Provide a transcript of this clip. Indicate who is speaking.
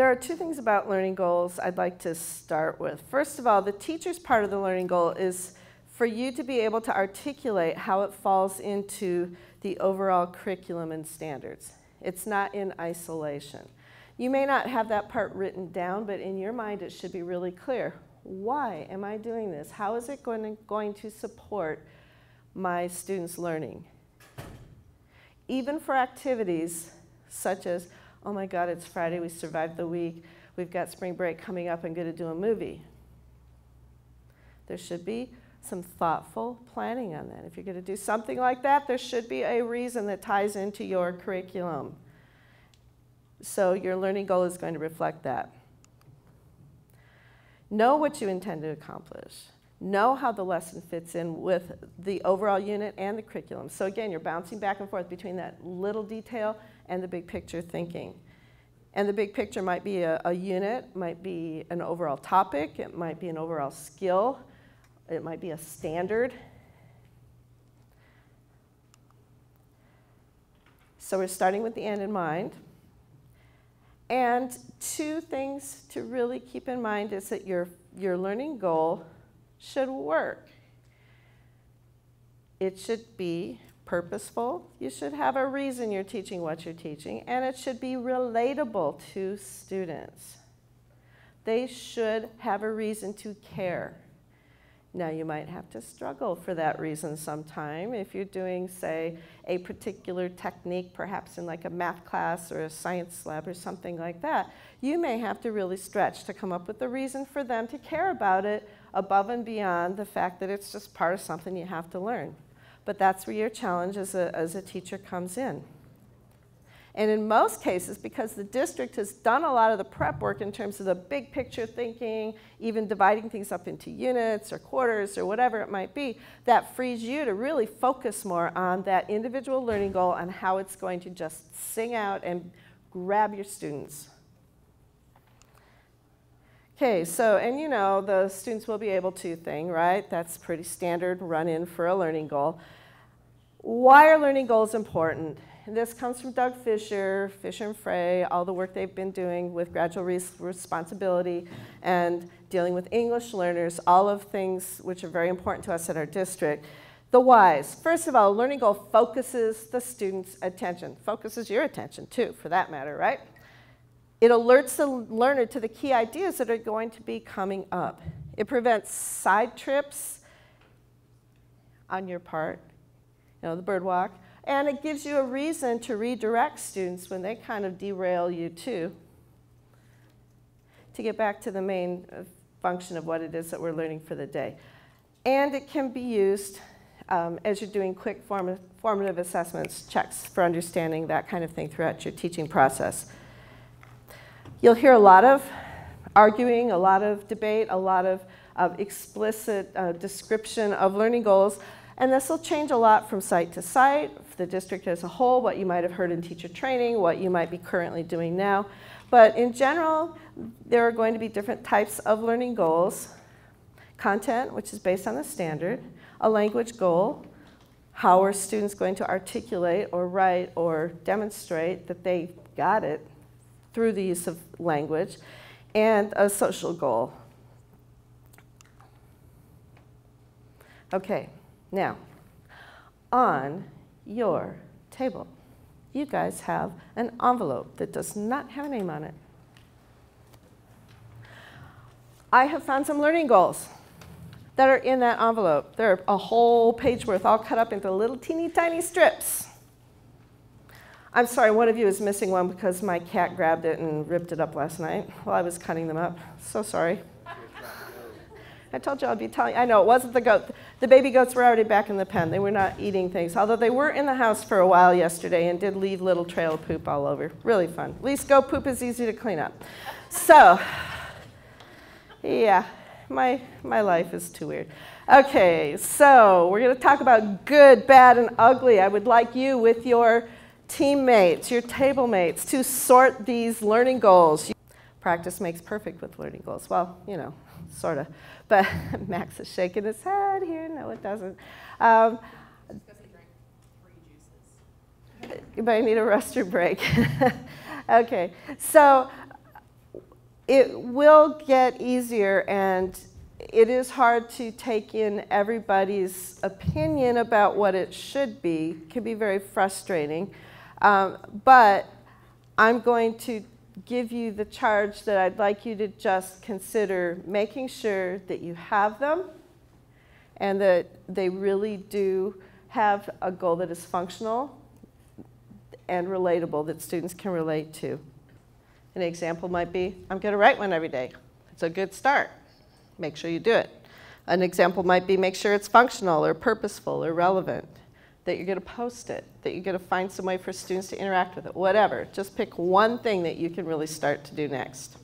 Speaker 1: There are two things about learning goals I'd like to start with. First of all, the teacher's part of the learning goal is for you to be able to articulate how it falls into the overall curriculum and standards. It's not in isolation. You may not have that part written down, but in your mind it should be really clear. Why am I doing this? How is it going to support my students' learning? Even for activities such as, oh my God, it's Friday, we survived the week, we've got spring break coming up, I'm going to do a movie. There should be some thoughtful planning on that. If you're going to do something like that, there should be a reason that ties into your curriculum. So your learning goal is going to reflect that. Know what you intend to accomplish. Know how the lesson fits in with the overall unit and the curriculum. So again, you're bouncing back and forth between that little detail and the big picture thinking. And the big picture might be a unit, might be an overall topic, it might be an overall skill, it might be a standard. So we're starting with the end in mind. And two things to really keep in mind is that your learning goal should work. It should be purposeful. You should have a reason you're teaching what you're teaching, and it should be relatable to students. They should have a reason to care. Now, you might have to struggle for that reason sometime. If you're doing, say, a particular technique, perhaps in like a math class or a science lab or something like that, you may have to really stretch to come up with a reason for them to care about it above and beyond the fact that it's just part of something you have to learn. But that's where your challenge as a teacher comes in. And in most cases, because the district has done a lot of the prep work in terms of the big picture thinking, even dividing things up into units or quarters or whatever it might be, that frees you to really focus more on that individual learning goal and how it's going to just sing out and grab your students. Okay, so, and you know, the students will be able to thing, right? That's pretty standard run-in for a learning goal. Why are learning goals important? And this comes from Doug Fisher, Fisher and Frey, all the work they've been doing with gradual responsibility and dealing with English learners, all of things which are very important to us at our district. The whys. First of all, a learning goal focuses the student's attention. Focuses your attention too, for that matter, right? It alerts the learner to the key ideas that are going to be coming up. It prevents side trips on your part, you know, the bird walk. And it gives you a reason to redirect students when they kind of derail you too, to get back to the main function of what it is that we're learning for the day. And it can be used as you're doing quick formative assessments, checks for understanding, that kind of thing throughout your teaching process. You'll hear a lot of arguing, a lot of debate, a lot of explicit description of learning goals. And this will change a lot from site to site, for the district as a whole, what you might have heard in teacher training, what you might be currently doing now. But in general, there are going to be different types of learning goals. Content, which is based on a standard. A language goal. How are students going to articulate or write or demonstrate that they got it through the use of language. And a social goal. Okay. Now, on your table, you guys have an envelope that does not have a name on it. I have found some learning goals that are in that envelope. They're a whole page worth, all cut up into little teeny tiny strips. I'm sorry, one of you is missing one because my cat grabbed it and ripped it up last night while I was cutting them up. So sorry. I told you I'd be telling you. I know, it wasn't the goat. The baby goats were already back in the pen. They were not eating things, although they were in the house for a while yesterday and did leave little trail of poop all over. Really fun. At least goat poop is easy to clean up. So, yeah, my life is too weird. Okay, so we're going to talk about good, bad, and ugly. I would like you with your teammates, your table mates, to sort these learning goals. Practice makes perfect with learning goals. Well, you know, sort of. But Max is shaking his head here. No, it doesn't.
Speaker 2: Because he drank 3 juices.
Speaker 1: You might need a restroom break. Okay, so it will get easier, and it is hard to take in everybody's opinion about what it should be. It can be very frustrating. But I'm going to give you the charge that I'd like you to just consider making sure that you have them and that they really do have a goal that is functional and relatable, that students can relate to. An example might be, I'm going to write one every day. It's a good start. Make sure you do it. An example might be, make sure it's functional or purposeful or relevant, that you're going to post it, that you're going to find some way for students to interact with it, whatever. Just pick one thing that you can really start to do next.